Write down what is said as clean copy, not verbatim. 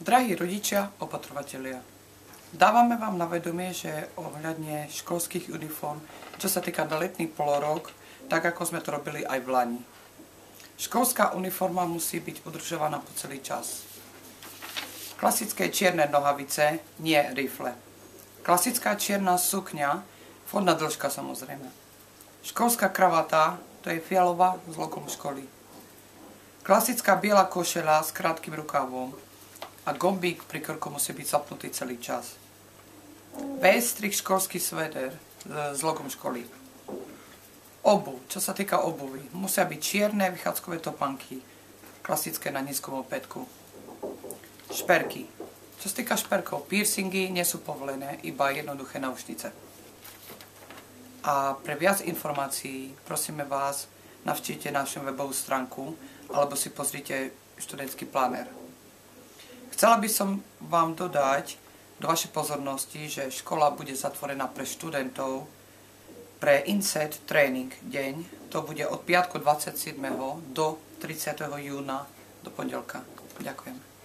Drahí rodičia, opatrovatelia, dávame vám na vedomie, že ohľadne školských uniform, čo sa týka na letný polorok, tak ako sme to robili aj v lani. Školská uniforma musí byť udržovaná po celý čas. Klasické čierne nohavice, nie rifle. Klasická čierna sukňa, vhodná dĺžka samozrejme. Školská kravata, to je fialová s logom školy. Klasická biela košeľa s krátkym rukavom a gombík pri krku musí byť zapnutý celý čas. V-strih školský sveder s logom školy. Obuv, čo sa týka obuvy, musia byť čierne vychádzkové topánky, klasické na nízkom opätku. Šperky. Čo sa týka šperkov, piercingy nie sú povolené, iba jednoduché náušnice. A pre viac informácií prosíme vás, navštívte našu webovú stránku alebo si pozrite študentský pláner. Chcela by som vám dodať do vašej pozornosti, že škola bude zatvorená pre študentov pre inset tréning deň. To bude od piatku 27. do 30. júna do pondelka. Ďakujem.